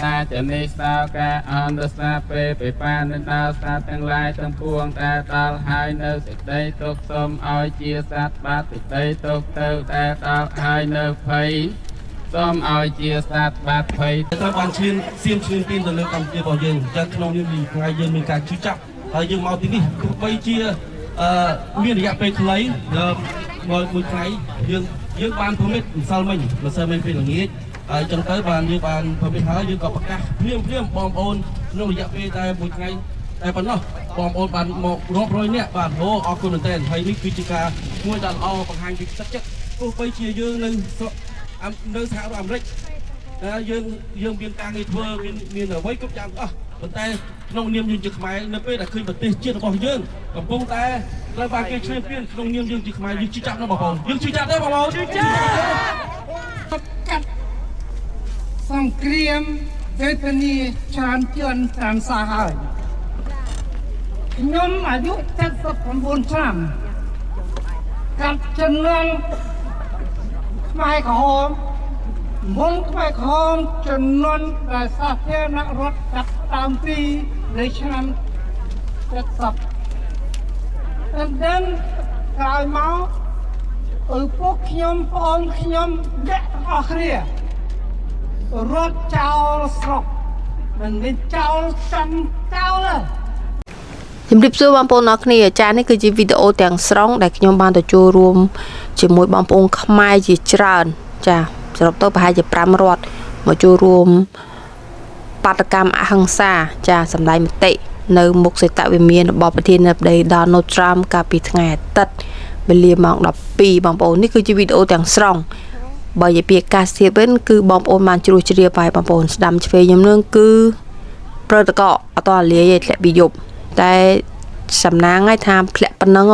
taจะนิสาวกาอันดสนาเปไปปานในดาวสาทั้งหลายทั้งปวงแต่ตาหายเนื้อสิได้ตกสมเอาเจียสัตว์บาติได้ตกเต่าแต่ตาหายเนื้อไฟส้มเอาเจียสัตว์บาดไฟตะวันชื่นเสียมชื่นตีนตะลึงกำเจียบ่ยังจะขนมยังมีใครยังมีการชี้จับยังเอาที่นี่ไปเจียมีระยะไปคล้ายมือคล้ายยังบานพมิตรซาลมันมาเซอร์มันเป็นอย่างนี้จนtới bàn như bànพมิตรหายังกับปากกาเพี้ยมบอมโอนนู่นระยะไปแต่มือคล้ายแต่ปนเนาะบอมโอนbànหมกรอบร้อยเนี่ยbànโหออกคนเต้นไทยนี่คือจิกามวยดันเอาปังหันจิกสักจักกูไปเชียร์ยืนหนึ่งเดินสาวอเมริกยืนเบียนกลางในทัวร์เบียนเอาไว้กุ๊บจังบนแต่น้องเนียมยืนจิกหมายนับเป็นแต่เคยบัดเตะเจี๊ยบบอกยืนกับพงแต่แล้วบางเกชื่อเพี้ยนน้องเนียมยืนจิกหมายยืนชี้จับน้องบอกผมยืนชี้จับได้บอกผมชี้จับกัดสังเกตเวทนีชานเจือนตามสาหายยมอายุ79 ปีกับจำนวนหมายของมงหมายของจำนวนแต่สาธารณรถจัดตามปีในชั้น70แต่เดินกลายมาพวกขยมปอนขยมเด็กออกเรียรถเจ้าสกมันเป็นเจ้าจำเจ้าเลยជំរាបសួរបងប្អូនអរគ្នាចា៎នេះគឺជាវីដេអូទាំងស្រុងដែលខ្ញុំបានទៅចូលរួមជាមួយបងប្អូនខ្មែរជាច្រើនចា៎សរុបទៅប្រហែលជា5រដ្ឋមកចូលរួមបាតកម្មអហិង្សាចា៎សម្ដែងមតិនៅមុខសេតវិមានរបស់ប្រធានាធិបតី Donald Trump កាលពីថ្ងៃអាទិត្យវេលាម៉ោង12បងប្អូននេះគឺជាវីដេអូទាំងស្រុងបើនិយាយពីអាកាសធាតុវិញគឺបងប្អូនបានជ្រួសជ្រាបហើយបងប្អូនស្ដាំឆ្វេងខ្ញុំនឹងគឺព្រឹត្តិការណ៍អត់តលាយធ្លាក់ពីយប់តែសំណាងឲ្យថាធ្លាក់ប៉ុណ្ណឹង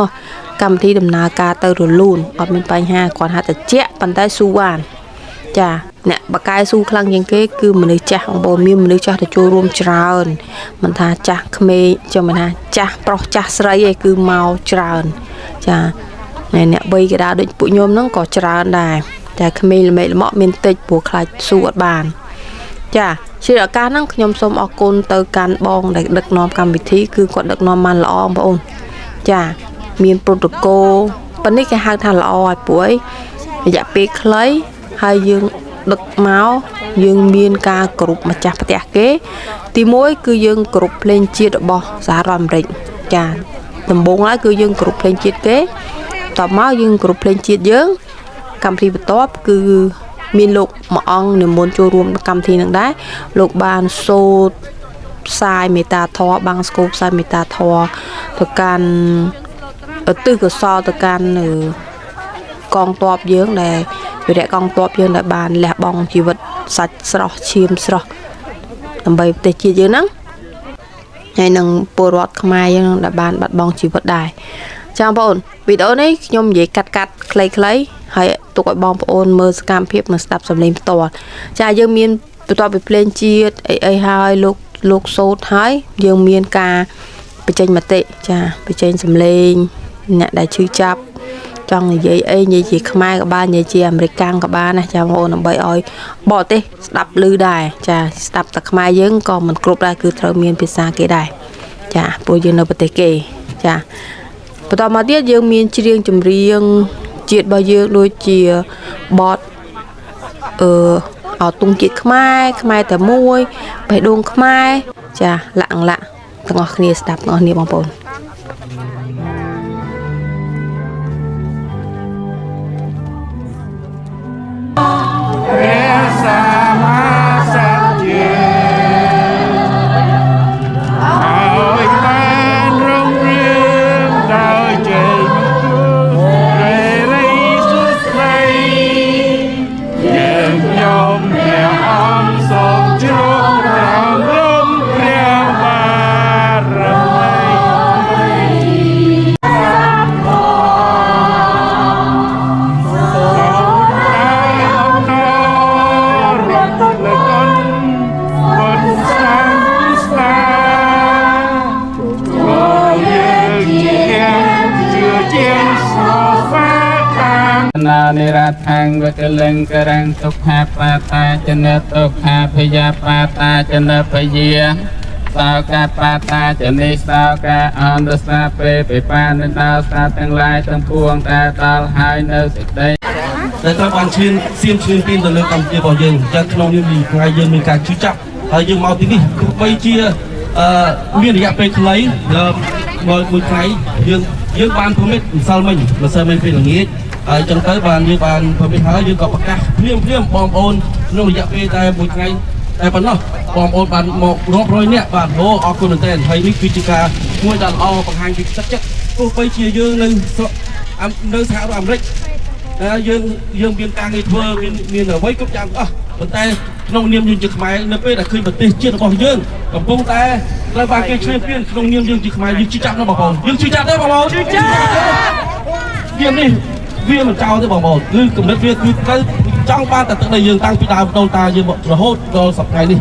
កម្មវិធីដំណើរការទៅរលូនអត់មានបញ្ហាគាត់ហាក់តែជាក់ប៉ុន្តែស៊ូបានចាអ្នកបកែស៊ូខ្លាំងជាងគេគឺមនុស្សចាស់បងប្អូនមានមនុស្សចាស់ទៅចូលរួមច្រើនមិនថាចាស់ក្មេងចាំមិនថាចាស់ប្រុសចាស់ស្រីឯគឺមកច្រើនចាអ្នកវ័យកដាដូចពួកខ្ញុំហ្នឹងក៏ច្រើនដែរតែក្មេងល្មេល្មក់មានតិចព្រោះខ្លាចស៊ូអត់បានចាជាឱកាសហ្នឹងខ្ញុំសូមអរគុណទៅកាន់បងដែលដឹកនាំកម្មវិធីគឺគាត់ដឹកនាំបានល្អបងប្អូនចាមានប្រូតូកូលប៉ុន្តែគេហៅថាល្អហើយព្រោះរយៈពេលខ្លីហើយយើងដឹកមកយើងមានការគ្រប់ម្ចាស់ផ្ទះគេទី1គឺយើងគ្រប់ភ្លេងជាតិរបស់សហរដ្ឋអាមេរិកចាដំបូងឡើយគឺយើងគ្រប់ភ្លេងជាតិគេតបមកយើងគ្រប់ភ្លេងជាតិយើងកម្មវិធីបន្ទាប់គឺមានលោកមួយអង្គនិមន្តចូលរួមកម្មវិធីនឹងដែរលោកបានសូត្រផ្សាយមេត្តាធម៌បាំងស្គូផ្សាយមេត្តាធម៌ទៅកាន់ទិសកសលទៅកាន់កងទ័ពយើងដែលវិរៈកងទ័ពយើងដែលបានលះបង់ជីវិតសាច់ស្រស់ឈាមស្រស់ដើម្បីប្រទេសជាតិយើងហ្នឹងហើយនឹងពលរដ្ឋខ្មែរយើងដែលបានបាត់បង់ជីវិតដែរចា៎បងប្អូនវីដេអូនេះខ្ញុំនិយាយកាត់ខ្លីៗហើយទុកឲ្យបងប្អូនមើលសកម្មភាពនិងស្ដាប់សំឡេងផ្ទាល់ចាយើងមានបន្ទាប់ពីភ្លេងជាតិអីហើយលោកសូត្រហើយយើងមានការបញ្ចេញមតិចាបញ្ចេញសំឡេងអ្នកដែលឈឺចាប់ចង់និយាយអីនិយាយជាខ្មែរក៏បាននិយាយជាអាមេរិកកាំងក៏បានណាចាបងប្អូនដើម្បីឲ្យបរទេសស្ដាប់ឮដែរចាស្ដាប់តែខ្មែរយើងក៏មិនគ្រប់ដែរគឺត្រូវមានភាសាគេដែរចាព្រោះយើងនៅប្រទេសគេចាបន្តមកទៀតយើងមានច្រៀងចម្រៀងជាតិរបស់យើងដូចជាបទអោទុងជាតិខ្មែរតែមួយបេះដូងខ្មែរចាលាក់ទាំងអស់គ្នាស្ដាប់ទាំងអស់គ្នាបងប្អូន ทางวิกลังกรังทุกขาปาตาจนะทุกขาพยาปาตาจนะพเยสาวกาปาตาจนิสาวกาอันดสาเปไปปานในดาวสาทั้งหลายทั้งปวงแต่ตาหายเนื้อสิได้ แต่ถ้าบางชื่นเสียมชื่นปีนตัวเลือกตำเจียบยังจะขนมยังมีใครยังมีการชี้จับยังมาที่นี่ไปเชียมีระยะไปใครมวยใครยังบานพมิตรซาลมันมาเซอร์มันเป็นอย่างนี้จนtớiบานยังบานพมิตรหายังกับปากกาเพี้ยมบอมโอนนระยะไปแต่มวยใครแต่ปนเนาะบอมโอนบานหมกรอบร้อยเนี่ยบานโหออกคนเต้นไทยนี่กิจการมวยดันเอาปากหางกิจจักกูไปเชียยังหนึ่งเดินสาวอเมริกយើងមានការងារធ្វើមានអ្វីគ្រប់យ៉ាងអស់ប៉ុន្តែក្នុងនាមយើងជាខ្មែរនៅពេលដែលឃើញប្រទេសជាតិរបស់យើងកំពុងតែត្រូវបានគេឈ្លានពានក្នុងនាមយើងជាខ្មែរយើងជឿចាប់ណាបងប្អូនយើងជឿចាប់ទេបងប្អូនជឿចាប់វានេះវាមិនចោលទេបងប្អូនគឺគំនិតវាគឺទៅចង់បានតែទឹកដីយើងតាំងពីដើមដូនតាយើងរហូតដល់សប្តាហ៍នេះ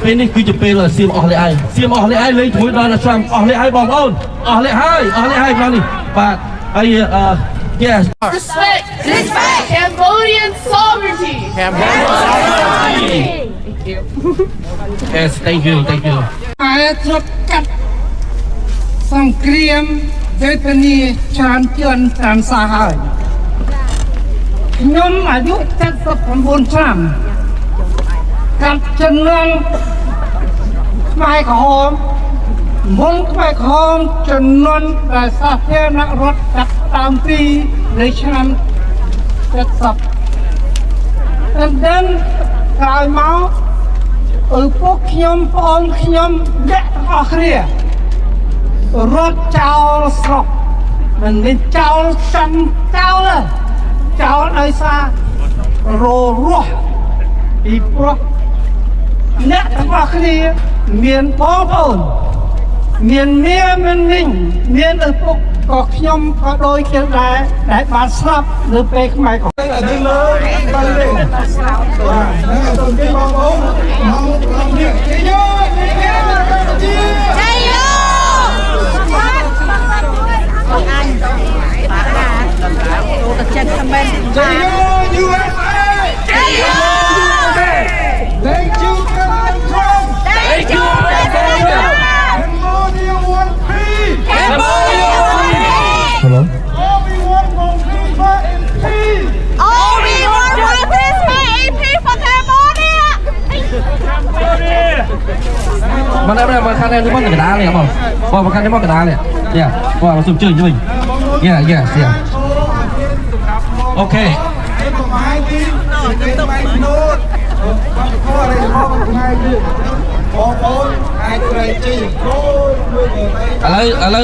ពេលនេះគឺជាពេលសៀមអស់លេខហើយសៀមអស់លេខហើយលេងជាមួយដល់ឆ្នាំអស់លេខហើយបងប្អូនអស់លេខហើយផងនេះបាទហើយYes. Respect Cambodian sovereignty. Yes, thank you. ហើយទ្រព្យកាត់សង្គ្រាមវេទនាច្រើនជាន់តាមសាហើយខ្ញុំអាយុ79ឆ្នាំកាត់ចំណងខ្មែរក្រហមមុនខ្មែរក្រហមចំនួនដែលសាធារណរដ្ឋកាត់តាមពីในឆ្នាំ70ក្រោយមកពួកខ្ញុំប្អូនខ្ញុំអ្នកទាំងអស់គ្នារត់ចោលស្រុកមិនមែនចោលចាំចោលដោយសារររស់ពីព្រោះអ្នកទាំងអស់គ្នាមានបងប្អូនមានមាមានមីងមានឪពុកក៏ខ្ញុំក៏ដូចគ្នាដែរដែលបានស្លាប់នៅពេលខ្មែរក្រហមទៅលើទៅលេងបាទសូមជម្រាបបងប្អូនមកនេះជ័យយោUSA Thank you Thank you Cambodia want peace Hello All we want is peace for Cambodia Mà đây là khăn em cái đá này không? Wow, khăn em cái đá này. Yeah, wow, nó sụp chơi cho mình. Yeah. Okay. Alo.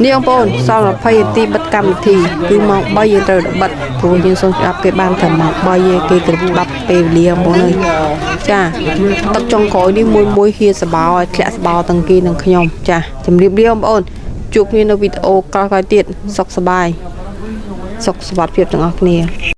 Đi ông bồn sau là phải ti bật cầm thì cứ mong bao giờ rồi bật rồi nhưng xong áp cái ban thầm mọc bao giờ cái bắp về liền bồn ơi cha tập trong khối đi môi kia sẽ báo tầng kia tầng nhom cha chấm điệp đi ông bồn chụp như nó video coi tiện sọc sờ bài sọc sờ bát việt tầng óc nè